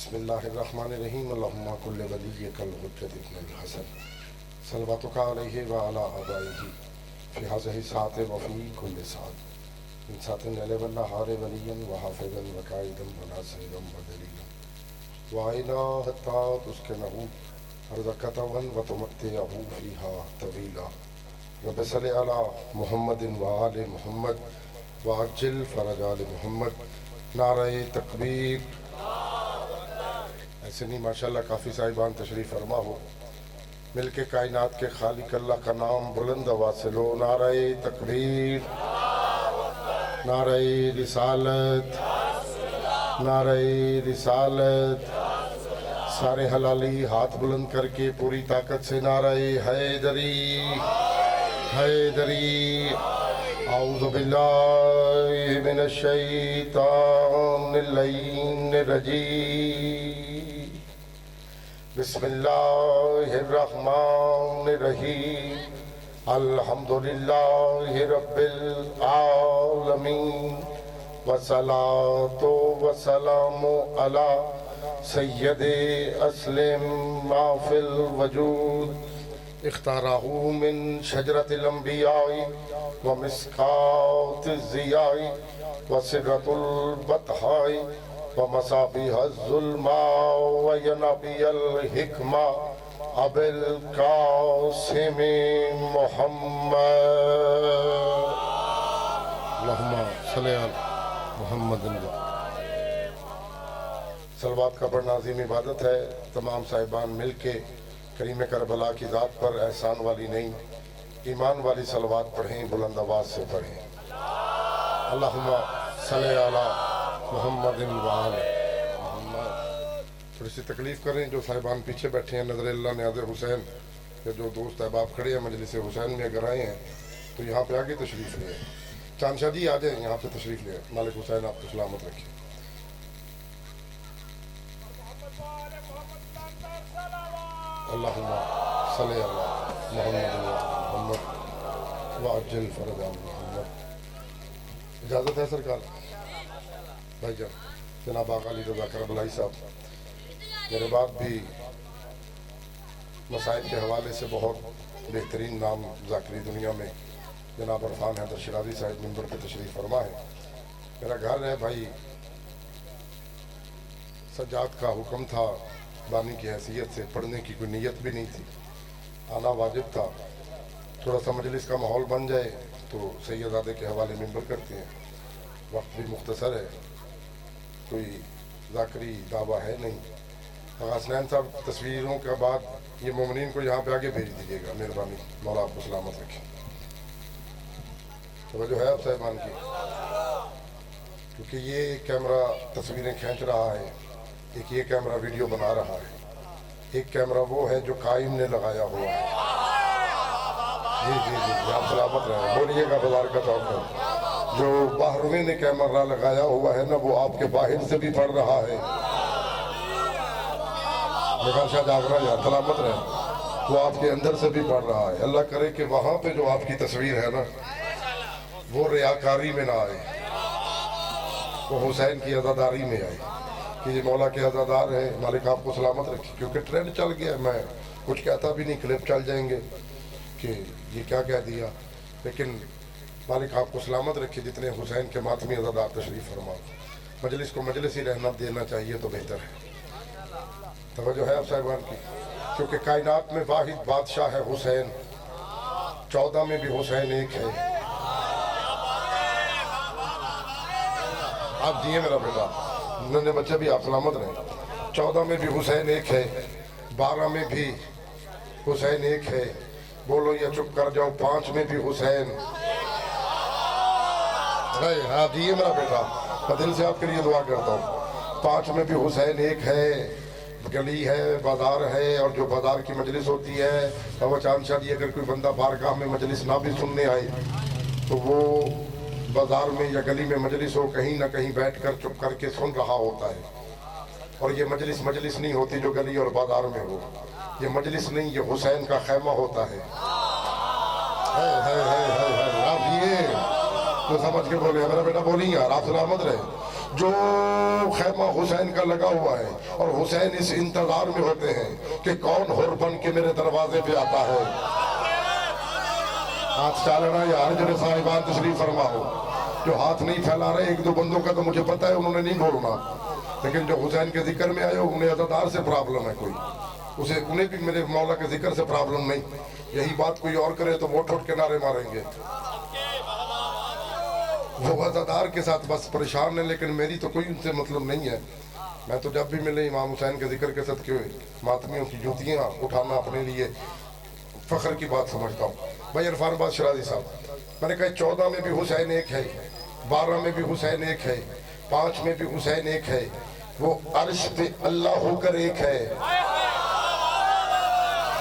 بسم اللہ الرحمن الرحیم اللہم کل ولیک الحجۃ ابن الحسن صلواتک علیہ وعلی آبائہ فی ھذہ الساعۃ وفی کل ساعۃ من ساعۃ اللیل والنہار ولیا وحافظا وقائدا وناصرا ودلیلا وعینا حتی تسکنہ ارضک طوعا وتمتعہ فیہا طویلا رب صل علی محمد وآل محمد وعجل فرج آل محمد۔ نعرہ تکبیر۔ ایسے نہیں ماشاءاللہ کافی صاحبان تشریف فرما ہو، مل کے کائنات کے خالق اللہ کا نام بلند آواز سے لو۔ نعرہ تکبیر، نعرہ رسالت، نعرہ رسالت۔ سارے حلالی ہاتھ بلند کر کے پوری طاقت سے نعرہ حیدری، حیدری۔ اعوذ باللہ من الشیطان اللعین الرجیم، بسم اللہ الرحمن الرحیم، الحمدللہ رب العالمین، والصلاة والسلام علی سید اسلم ما فی الوجود، اختارہ من شجرۃ الانبیاء ومسکات الضیاء وسرۃ البطحاء ومصابیح الظلماء وینابیع الحکمہ ابی القاسم محمد۔ اللہم صلی علی محمد۔ صلوات کا پڑھنا عظیم عبادت ہے۔ تمام صاحبان مل کے کریم کربلا کی ذات پر احسان والی نہیں ایمان والی صلوات پڑھیں، بلند آواز سے پڑھیں۔ اللہم صلی علی محمد وآل محمد۔ تھوڑی سی تکلیف کریں جو صاحبان پیچھے بیٹھے ہیں، نظر اللہ نیاز حسین کے جو دوست احباب کھڑے ہیں مجلس حسین میں اگر آئے ہیں تو یہاں پہ آگے تشریف لے آئیں۔ چاند شاہ جی آ جائیں یہاں پہ تشریف لے آئیں۔ مالک حسین آپ کو سلامت رکھیں۔ اللہم صلی علی محمد محمد وعجل فرج آل محمد۔ اجازت ہے سرکار؟ بھائی جان جناب آقا علی رضا کربلائی صاحب، میرے بعد بھی مسائل کے حوالے سے بہت بہترین نام ذاکری دنیا میں جناب عرفان حیدر شیرازی صاحب منبر پہ تشریف فرما ہے۔ میرا گھر ہے بھائی، سجاد کا حکم تھا بانی کی حیثیت سے، پڑھنے کی کوئی نیت بھی نہیں تھی، آنا واجب تھا۔ تھوڑا سا مجلس کا ماحول بن جائے تو سیدزادے کے حوالے منبر کرتے ہیں۔ وقت بھی مختصر ہے، کوئی ذاکری دعویٰ ہے نہیں۔ حسنین صاحب تصویروں کے بعد یہ مومنین کو یہاں پہ آگے بھیج دیجیے گا، مہربانی، مولا آپ کو سلامت رکھیں۔ توجہ ہے آپ صاحبان کی؟ کیونکہ یہ کیمرہ تصویریں کھینچ رہا ہے، ایک یہ کیمرہ ویڈیو بنا رہا ہے، ایک کیمرہ وہ ہے جو قائم نے لگایا ہوا ہے۔ جی جی جی آپ سلامت رہیں، بولیے گا بازار کا چوک ہے۔ جو باہرویں نے کیمرہ لگایا ہوا ہے نا وہ آپ کے باہر سے بھی پڑھ رہا ہے۔ مغان شاہ جاگرہ یا سلامت رہیں، وہ آپ کے اندر سے بھی پڑھ رہا ہے۔ اللہ کرے کہ وہاں پہ جو آپ کی تصویر ہے نا وہ ریاکاری میں نہ آئے، وہ حسین کی عزاداری میں آئے کہ یہ مولا کے عزادار ہیں۔ مالک آپ کو سلامت رکھے، کیونکہ ٹرینڈ چل گیا، میں کچھ کہتا بھی نہیں، کلپ چل جائیں گے کہ یہ کیا کہہ دیا، لیکن مالک آپ کو سلامت رکھے۔ جتنے حسین کے ماتمی عزادار تشریف فرما، مجلس کو مجلس ہی رہنا دینا چاہیے تو بہتر ہے۔ توجہ ہے آپ صاحبان کی؟ کیونکہ کائنات میں واحد بادشاہ ہے حسین، 14 میں بھی حسین ایک ہے۔ آپ جیئے میرا بیٹا، ننے بچے بھی آپ سلامت رہیں۔ 14 میں بھی حسین ایک ہے، 12 میں بھی حسین ایک ہے، بولو یا چپ کر جاؤ، 5 میں بھی حسین۔ ہاں جیئے میرا بیٹا، میں دل سے آپ کے لیے دعا کرتا ہوں۔ 5 میں بھی حسین ایک ہے، گلی ہے، بازار ہے، اور جو بازار کی مجلس ہوتی ہے، وہ چاند شاہ جی اگر کوئی بندہ بارگاہ میں مجلس نہ بھی سننے آئے تو وہ بازار میں یا گلی میں مجلس ہو، کہیں نہ کہیں بیٹھ کر چپ کر کے سن رہا ہوتا ہے۔ اور یہ مجلس نہیں ہوتی جو گلی اور بازار میں ہو، یہ مجلس نہیں، یہ حسین کا خیمہ ہوتا ہے۔ آپ یہ تو سمجھ کے بولے، میرا بیٹا بولی یار، آپ سلامت رہے۔ جو خیمہ حسین کا لگا ہوا ہے اور حسین اس انتظار میں ہوتے ہیں کہ کون حر بن کے میرے دروازے پہ آتا ہے. ہاتھ چالنا یار جنہیں صاحبان تشریف فرما ہو. جو ہاتھ نہیں پھیلا رہے ایک دو بندوں کا تو مجھے پتا ہے انہوں نے نہیں بولنا, لیکن جو حسین کے ذکر میں آئے انہیں عزادار سے پرابلم ہے کوئی, انہیں بھی میرے مولا کے ذکر سے پرابلم نہیں. یہی بات کوئی اور کرے تو وہ ٹھوٹ کے نعرے ماریں گے. وہ عزادار کے ساتھ بس پریشان ہے, لیکن میری تو کوئی ان سے مطلب نہیں ہے. میں تو جب بھی ملے امام حسین کے ذکر کے ساتھ ماتمیوں کی جوتیاں اٹھانا اپنے لیے فخر کی بات سمجھتا ہوں. بھائی عرفان آباد شرازی صاحب, میں نے کہا 14 میں بھی حسین ایک ہے, 12 میں بھی حسین ایک ہے, 5 میں بھی حسین ایک ہے, وہ عرش پہ اللہ ہو کر ایک ہے.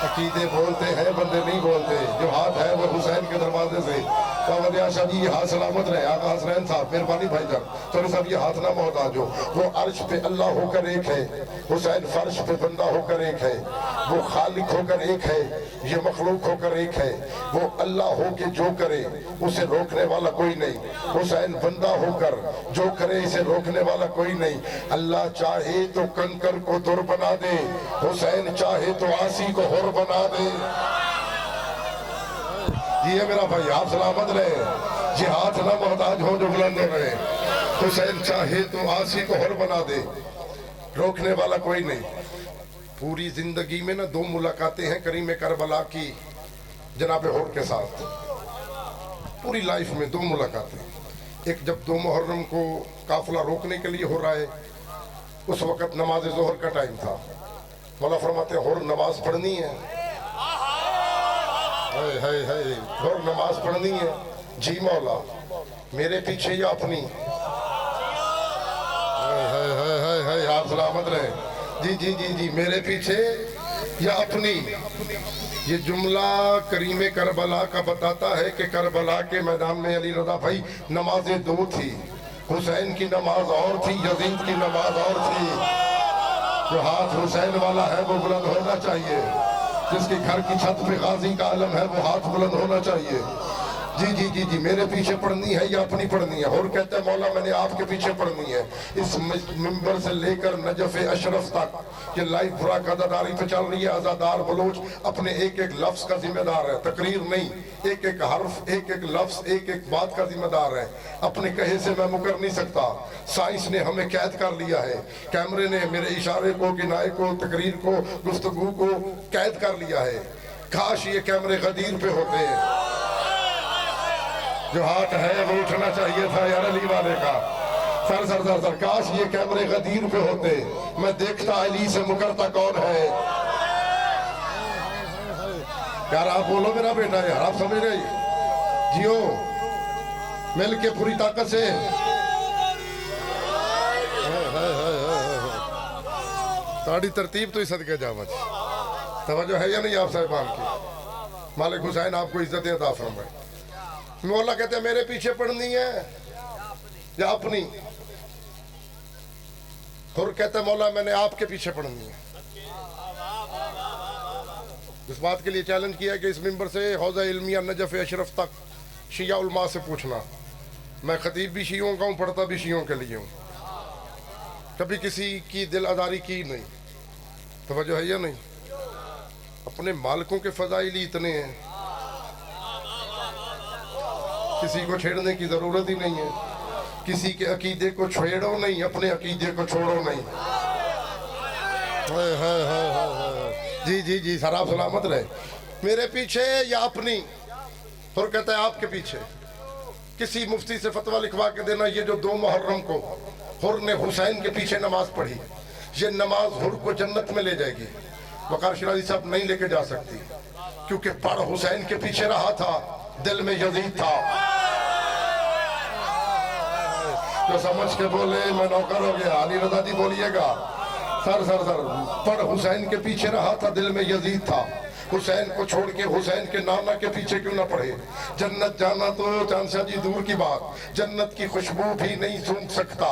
عقیدے بولتے ہیں بندے نہیں بولتے, جو ہاتھ ہے وہ حسین کے دروازے سے. شاہ جی یہ ہاتھ سلامت رہے. آقا حسنین صاحب مہربانی بھائی جان, سوری صاحب یہ ہاتھ نہ محتاج ہو. وہ عرش پہ اللہ ہو کر ایک ہے, حسین فرش پہ بندہ ہو کر ایک ہے, وہ خالق ہو کر ایک ہے, یہ مخلوق ہو کر ایک ہے. وہ اللہ ہو کے جو کرے اسے روکنے والا کوئی نہیں, حسین بندہ ہو کر جو کرے اسے روکنے والا کوئی نہیں. اللہ چاہے تو کنکر کو در بنا دے, حسین چاہے تو آسی کو حر بنا دے. یہ میرا بھائی آپ سلامت رہے, یہ ہاتھ نہ محتاج ہو جو بلند ہو رہے. حسین چاہے تو آسی کو حر بنا دے, روکنے والا کوئی نہیں. پوری زندگی میں نا 2 ملاقاتیں ہیں کریم کربلا کی جناب حر کے ساتھ. پوری لائف میں 2 ملاقاتیں. ایک جب 2 محرم کو قافلہ روکنے کے لیے ہو رہا ہے, اس وقت نماز ظہر کا ٹائم تھا. مولا فرماتے ہیں حر نماز پڑھنی ہے, حر نماز پڑھنی ہے. جی مولا میرے پیچھے یا اپنی, آپ سلامت رہے. جی جی جی جی میرے پیچھے یا اپنی. یہ جملہ کریم کربلا کا بتاتا ہے کہ کربلا کے میدان میں علی رضا بھائی نمازیں 2 تھی. حسین کی نماز اور تھی, یزید کی نماز اور تھی. جو ہاتھ حسین والا ہے وہ بلند ہونا چاہیے, جس کے گھر کی چھت پہ غازی کا علم ہے وہ ہاتھ بلند ہونا چاہیے. جی جی جی جی میرے پیچھے پڑھنی ہے یا اپنی پڑھنی ہے. اور کہتے ہیں مولا میں نے آپ کے پیچھے پڑھنی ہے. اس منبر سے لے کر نجف اشرف تک یہ لائف براک عزاداری پہ چل رہی ہے. عزادار بلوچ اپنے ایک ایک لفظ کا ذمہ دار ہے, تقریر نہیں, ایک ایک حرف, ایک ایک لفظ, ایک ایک بات کا ذمہ دار ہے. اپنے کہے سے میں مکر نہیں سکتا. سائنس نے ہمیں قید کر لیا ہے, کیمرے نے میرے اشارے کو, کنائے کو, تقریر کو, گفتگو کو قید کر لیا ہے. کاش یہ کیمرے غدیر پہ ہوتے ہیں. جو ہاتھ ہے وہ اٹھنا چاہیے تھا یار علی والے کا. سر سر سر سر کاش یہ کیمرے غدیر پہ ہوتے, میں دیکھتا علی سے مکرتا کون ہے. یار آپ بولو میرا بیٹا, یار آپ سمجھ رہے جیو مل کے پوری طاقت سے. تاڑی ترتیب تو ہی صدقے جامت. توجہ ہے یا نہیں آپ صاحبان کی؟ مالک حسین آپ کو عزت عطا فرمائے. مولا کہتے ہیں میرے پیچھے پڑھنی ہے یا اپنی. اور کہتے ہیں مولا میں نے آپ کے پیچھے پڑھنی ہے. اس بات کے لیے چیلنج کیا کہ اس منبر سے حوضہ علمیہ نجف اشرف تک شیعہ علماء سے پوچھنا. میں خطیب بھی شیعوں کا ہوں, پڑھتا بھی شیعوں کے لیے ہوں, کبھی کسی کی دل آزاری کی نہیں. توجہ ہے یا نہیں؟ اپنے مالکوں کے فضائل ہی اتنے ہیں, کسی کو چھیڑنے کی ضرورت ہی نہیں ہے. کسی کے عقیدے کو چھیڑو نہیں, اپنے عقیدے کو چھوڑو نہیں. جی جی جی سر آپ سلامت رہے. میرے پیچھے یا اپنی. اور کہتا ہے آپ کے پیچھے. کسی مفتی سے فتویٰ لکھوا کے دینا یہ جو 2 محرم کو حر نے حسین کے پیچھے نماز پڑھی, یہ نماز حر کو جنت میں لے جائے گی. وقار شرازی صاحب نہیں لے کے جا سکتی, کیونکہ پڑھ حسین کے پیچھے رہا تھا, دل میں یزید تھا. جو سمجھ کے بولے میں نوکر ہو گیا. علی رضا جی بولیے گا. سر سر سر پڑھ حسین کے پیچھے رہا تھا, دل میں یزید تھا. حسین کو چھوڑ کے حسین کے نانا کے پیچھے کیوں نہ پڑھے. جنت جانا تو چاند شاہ جی دور کی بات, جنت کی خوشبو بھی نہیں سونگھ سکتا.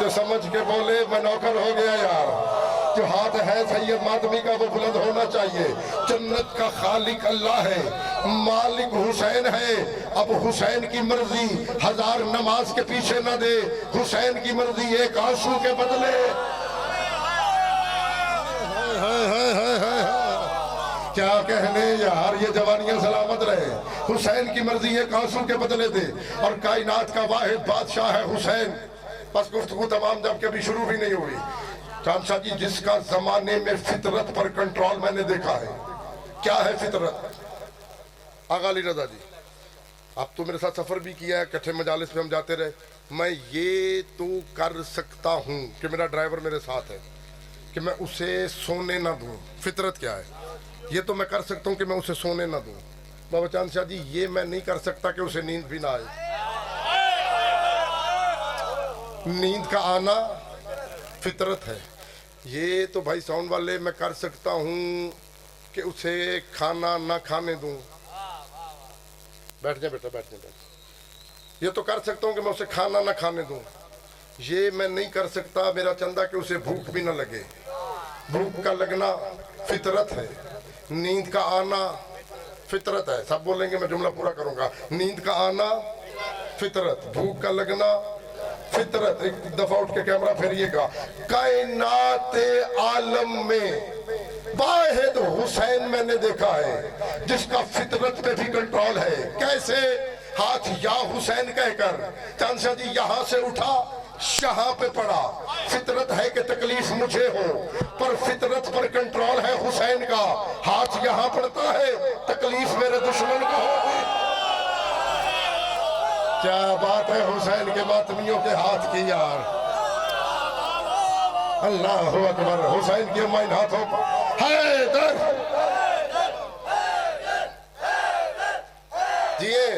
جو سمجھ کے بولے میں نوکر ہو گیا یار. جو ہاتھ ہے سید ماتمی کا وہ بلند ہونا چاہیے. جنت کا خالق اللہ ہے, مالک حسین ہے. اب حسین کی مرضی 1000 نماز کے پیچھے نہ دے, حسین کی مرضی ایک آنسو کے بدلے. کیا کہنے یار, یہ جوانیاں سلامت رہے. حسین کی مرضی ایک آنسو کے بدلے دے, اور کائنات کا واحد بادشاہ ہے حسین. بس گفتگو تمام جب کبھی شروع بھی نہیں ہوئی. چاند شاہ جی, جس کا زمانے میں فطرت پر کنٹرول میں نے دیکھا ہے. کیا ہے فطرت؟ آغا علی رضا جی, آپ تو میرے ساتھ سفر بھی کیا ہے, کٹھے مجالس میں ہم جاتے رہے. میں یہ تو کر سکتا ہوں کہ میرا ڈرائیور میرے ساتھ ہے کہ میں اسے سونے نہ دوں. فطرت کیا ہے؟ یہ تو میں کر سکتا ہوں کہ میں اسے سونے نہ دوں. بابا چاند شاہ جی, یہ میں نہیں کر سکتا کہ اسے نیند بھی نہ آئے. نیند کا آنا فطرت ہے. یہ تو بھائی ساؤنڈ والے, میں کر سکتا ہوں کہ اسے کھانا نہ کھانے دوں. بیٹھ جائیں بیٹا, بیٹھ جائیں. یہ تو کر سکتا ہوں کہ میں اسے کھانا نہ کھانے دوں. یہ میں نہیں کر سکتا میرا چندہ کہ اسے بھوک بھی نہ لگے. بھوک کا لگنا فطرت ہے, نیند کا آنا فطرت ہے. سب بولیں گے, میں جملہ پورا کروں گا. نیند کا آنا فطرت, بھوک کا لگنا فطرت. ایک دفعہ اٹھ کے کیمرہ پھیریے گا. کائنات عالم میں واحد حسین میں نے دیکھا ہے جس کا فطرت پہ بھی کنٹرول ہے. کیسے؟ ہاتھ یا حسین کہہ کر چاند شاہ جی یہاں سے اٹھا, شہاں پہ پڑا. فطرت ہے کہ تکلیف مجھے ہو, پر فطرت پر کنٹرول ہے حسین کا. ہاتھ یہاں پڑتا ہے, تکلیف میرے دشمن کو ہوگی. کیا بات ہے حسین کے ماتمیوں کے ہاتھ کی یار. اللہ اکبر. حسین کی امائن ہاتھوں پر حیدر جیے.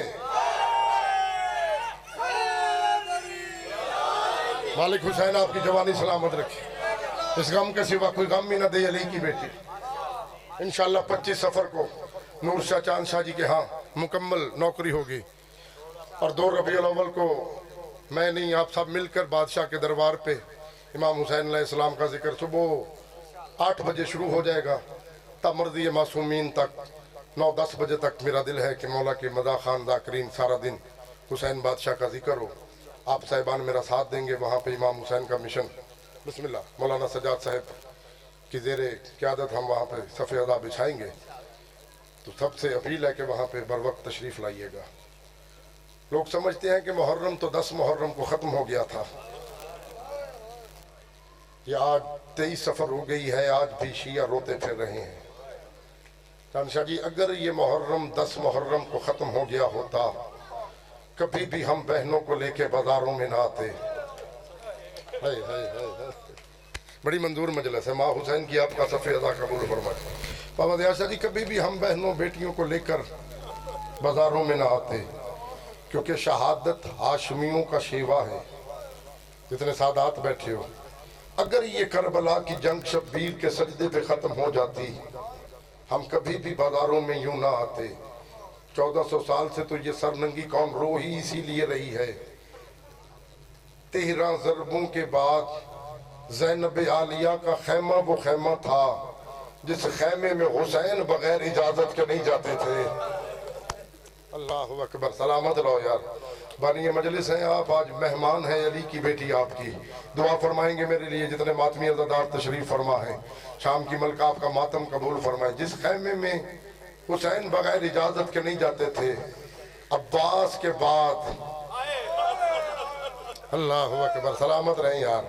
مالک حسین آپ کی جوانی سلامت رکھے, اس غم کے سوا کوئی غم ہی نہ دے علی کی بیٹی. انشاءاللہ 25 سفر کو نور شاہ چاند شاہ جی کے ہاں مکمل نوکری ہوگی, اور 2 ربیع الاول کو میں نہیں آپ سب مل کر بادشاہ کے دربار پہ امام حسین علیہ السلام کا ذکر صبح 8 بجے شروع ہو جائے گا تا مرضی معصومین تک 9-10 بجے تک. میرا دل ہے کہ مولا کے مداح خان ذاکرین سارا دن حسین بادشاہ کا ذکر ہو. آپ صاحبان میرا ساتھ دیں گے وہاں پہ امام حسین کا مشن. بسم اللہ. مولانا سجاد صاحب کی زیر قیادت ہم وہاں پہ صف ادا بچھائیں گے, تو سب سے اپیل ہے کہ وہاں پہ بر وقت تشریف لائیے گا. لوگ سمجھتے ہیں کہ محرم تو 10 محرم کو ختم ہو گیا تھا. یہ آج 23 سفر ہو گئی ہے, آج بھی شیعہ روتے پھر رہے ہیں. چاند شاہ جی, اگر یہ محرم 10 محرم کو ختم ہو گیا ہوتا, کبھی بھی ہم بہنوں کو لے کے بازاروں میں نہ آتے. بڑی منظور مجلس ہے. ماں حسین کی آپ کا صف ادا قبول فرمائے. بابا دیار شاہ جی, کبھی بھی ہم بہنوں بیٹیوں کو لے کر بازاروں میں نہ آتے, کیونکہ شہادت ہاشمیوں کا شیوا ہے. جتنے سادات بیٹھے ہو, اگر یہ کربلا کی جنگ شبیر کے سجدے پہ ختم ہو جاتی, ہم کبھی بھی بازاروں میں یوں نہ آتے. 1400 سال سے تو یہ سرننگی قوم رو ہی اسی لیے رہی ہے. 13 ضربوں کے بعد زینب عالیہ کا خیمہ وہ خیمہ تھا جس خیمے میں حسین بغیر اجازت کے نہیں جاتے تھے. اللہ اکبر. سلامت رہو یار. بانی مجلس ہیں آپ, آج مہمان ہیں علی کی بیٹی آپ کی. دعا فرمائیں گے میرے لیے جتنے ماتمی عزادار تشریف فرما ہیں. شام کی ملکہ آپ کا ماتم قبول فرمائے. جس خیمے میں حسین بغیر اجازت کے نہیں جاتے تھے, عباس کے بعد, اللہ اکبر, سلامت رہیں یار,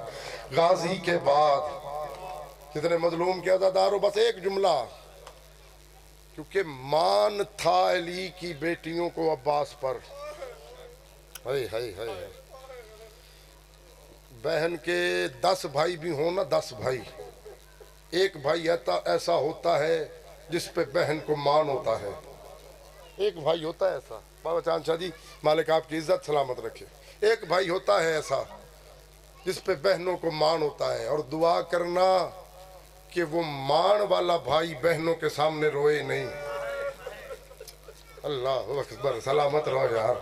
غازی کے بعد جتنے مظلوم کے عزادار ہو, بس ایک جملہ, کیونکہ مان تھا علی کی بیٹیوں کو عباس پر. بہن کے 10 بھائی بھی ہوں نا, 10 بھائی, ایک بھائی ایسا ہوتا ہے جس پہ بہن کو مان ہوتا ہے. ایک بھائی ہوتا ہے ایسا. بابا چاند شاہ جی مالک آپ کی عزت سلامت رکھے. ایک بھائی ہوتا ہے ایسا جس پہ بہنوں کو مان ہوتا ہے, اور دعا کرنا کہ وہ مان والا بھائی بہنوں کے سامنے روئے نہیں. اللہ اکبر. سلامت رہو یار.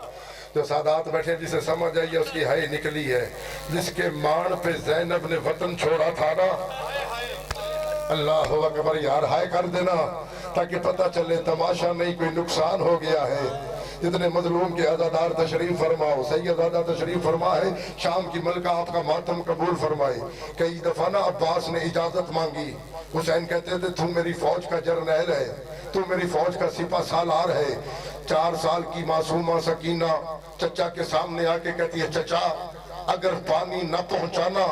جو سادات بیٹھے جسے سمجھ آئیے اس کی ہائی نکلی ہے، جس کے مان پہ زینب نے وطن چھوڑا تھا نا، اللہ اکبر یار ہائے کر دینا تاکہ پتہ چلے تماشا نہیں کوئی نقصان ہو گیا ہے۔ جتنے مظلوم کے عزادار تشریف فرماؤ، سید زادہ تشریف فرما ہے، شام کی ملکہ آپ کا ماتم قبول فرمائے۔ کئی دفعہ نا عباس نے اجازت مانگی، حسین کہتے تھے تو میری فوج کا جرنیل ہے، تو میری فوج کا سپہ سالار ہے۔ 4 سال کی معصومہ سکینہ چچا کے سامنے آ کے کہتی ہے چچا اگر پانی نہ پہنچانا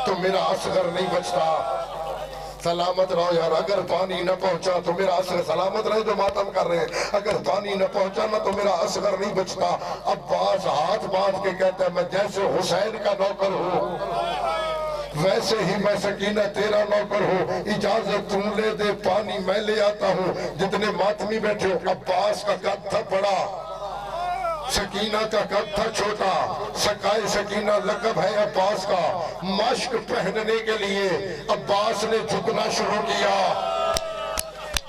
تو میرا اصغر نہیں بچتا، سلامت رہو یار، اگر پانی نہ پہنچا تو میرا اصغر، سلامت رہے جو ماتم کر رہے ہیں، اگر پانی نہ پہنچانا تو میرا اصغر نہیں بچتا۔ عباس ہاتھ باندھ کے کہتا ہے میں جیسے حسین کا نوکر ہوں ویسے ہی میں سکینہ تیرا نوکر ہوں، اجازت تم لے دے پانی میں لے آتا ہوں۔ جتنے ماتمی بیٹھے ہو، عباس کا قد تھا بڑا، سکینہ کا قد تھا چھوٹا، سکائے سکینہ لقب ہے عباس کا۔ مشق پہننے کے لیے عباس نے جھکنا شروع کیا،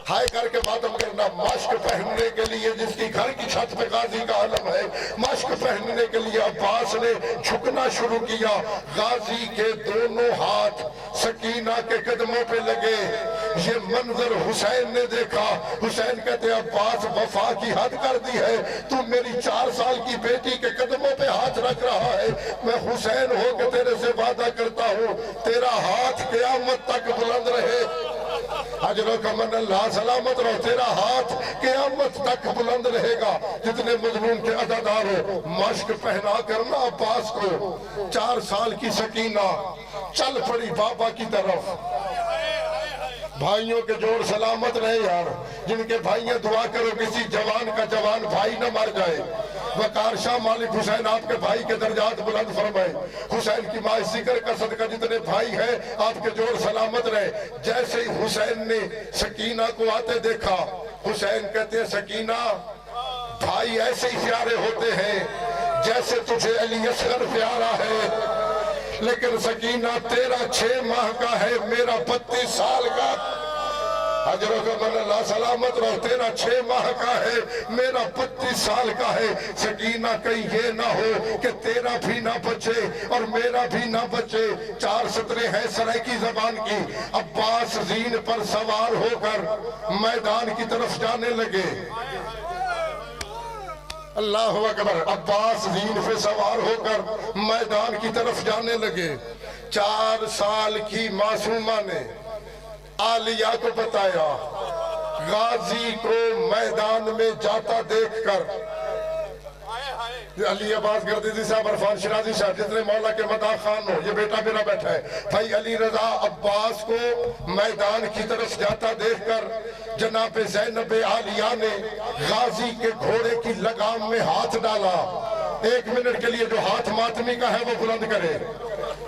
ہائے کر کے ماتم کرنا۔ مشق پہننے کے لیے جس کی گھر کی چھت پہ غازی کا علم ہے، مشق پہننے کے لیے عباس نے جھکنا شروع کیا۔ غازی کے دونوں ہاتھ سکینہ کے قدموں پہ لگے، یہ منظر حسین نے دیکھا۔ حسین کہتے عباس وفا کی حد کر دی ہے، تو میری 4 سال کی بیٹی کے قدموں پہ ہاتھ رکھ رہا ہے۔ میں حسین ہو کے تیرے سے وعدہ کرتا ہوں تیرا ہاتھ قیامت تک بلند رہے، حجر و کمن اللہ سلامت رہو، تیرا ہاتھ قیامت تک بلند رہے گا۔ جتنے مظلوم کے عزادار ہو، مشق پہنا کرنا عباس کو۔ 4 سال کی سکینہ چل پڑی بابا کی طرف۔ بھائیوں کے جوڑ سلامت رہے یار، جن کے بھائیاں دعا کرو کسی جوان کا جوان بھائی نہ مر جائے۔ وقار شاہ مالک حسین آپ کے بھائی کے درجات بلند فرمائے۔ حسین کی ماں ذکر کا صدقہ جتنے بھائی ہیں آپ کے جوڑ سلامت رہے۔ جیسے ہی حسین نے سکینہ کو آتے دیکھا، حسین کہتے ہیں سکینہ بھائی ایسے ہی پیارے ہوتے ہیں جیسے تجھے علی اصغر پیارا ہے، لیکن سکینہ تیرا 6 ماہ کا ہے، میرا 32 سال کا۔ حجر و کمن اللہ سلامت رہو، تیرا 6 ماہ کا ہے، میرا 32 سال کا ہے۔ سکینہ کہیں یہ نہ ہو کہ تیرا بھی نہ بچے اور میرا بھی نہ بچے۔ 4 سطریں ہیں سرائیکی زبان کی۔ عباس زین پر سوار ہو کر میدان کی طرف جانے لگے، اللہ اکبر، عباس زین پہ سوار ہو کر میدان کی طرف جانے لگے۔ 4 سال کی معصومہ نے عالیہ کو بتایا، غازی کو میدان میں جاتا دیکھ کر علی عباس گردیزی صاحب، عرفان شرازی صاحب، جتنے مولا کے مداح خان ہو، یہ بیٹا میرا بیٹھا ہے بھائی علی رضا، عباس کو میدان کی طرف جاتا دیکھ کر جناب زینب عالیہ نے غازی کے گھوڑے کی لگام میں ہاتھ ڈالا۔ 1 منٹ کے لیے جو ہاتھ ماتمی کا ہے وہ بلند کرے،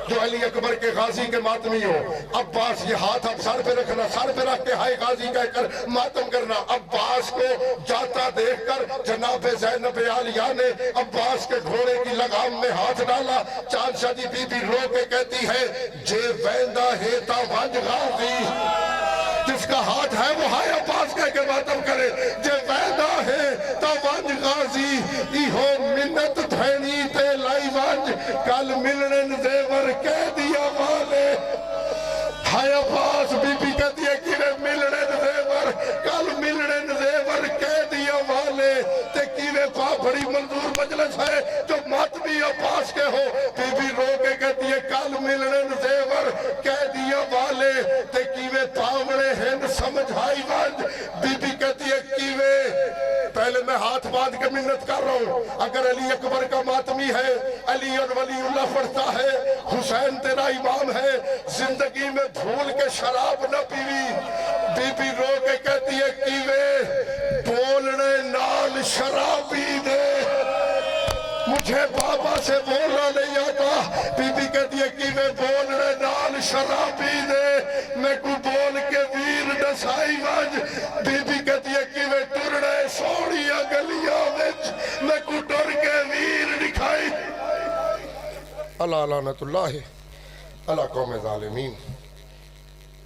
جو علی اکبر کے غازی کے ماتمی ہو۔ عباس یہ ہاتھ اب سر پہ رکھنا، سر پہ رکھ کے ہائے غازی کہہ کر ماتم کرنا۔ عباس کو جاتا دیکھ کر جناب زینب عالیہ نے عباس کے گھوڑے کی لگام میں ہاتھ ڈالا۔ چاند شاہ دی بی بی رو کے کہتی ہے جے ویندہ ہے تا ونج غازی، جس کا ہاتھ ہے وہ ہائے عباس کہہ کے ماتم کرے، جے ویندہ ہے تا ونج غازی، ایہو منت دھینی تے لائی ونج، کل ملنن زیور کہہ دیا والے۔ ہائے عباس بی بی کہتی ہے کہ ملنن زیور، کل ملنن زیور کہہ دیا والے، تے کیوے پا بڑی منظور مجلس ہے جو ماتمی عباس کے ہو۔ بی بی رو کے کہتی ہے کل ملنن زیور کہہ دیا والے، تے کیوے پاوڑے ہیں سمجھائی ونج۔ بی بی کہتی ہے کیوے، پہلے میں ہاتھ باندھ کے منت کر رہا ہوں، اگر علی اکبر کا ماتمی ہے، علی اور ولی اللہ پڑھتا ہے، حسین تیرا امام ہے، زندگی میں بھول کے شراب نہ پیوی۔ بی بی رو کے کہتی ہے کیوے بولنے نال شرابی دے، مجھے بابا سے بولنا نہیں آتا۔ بی بی کہتی ہے کیوے بولنے نال شرابی دے، میں کو بول کے ویر ڈسائی ونج۔ بی بی کہتی ہے کیوے ٹرنے سوڑیاں گلیاں وچ، میں کو ٹر کے ویر دکھائی۔ اللہ لعنت اللہ علی قوم ظالمین۔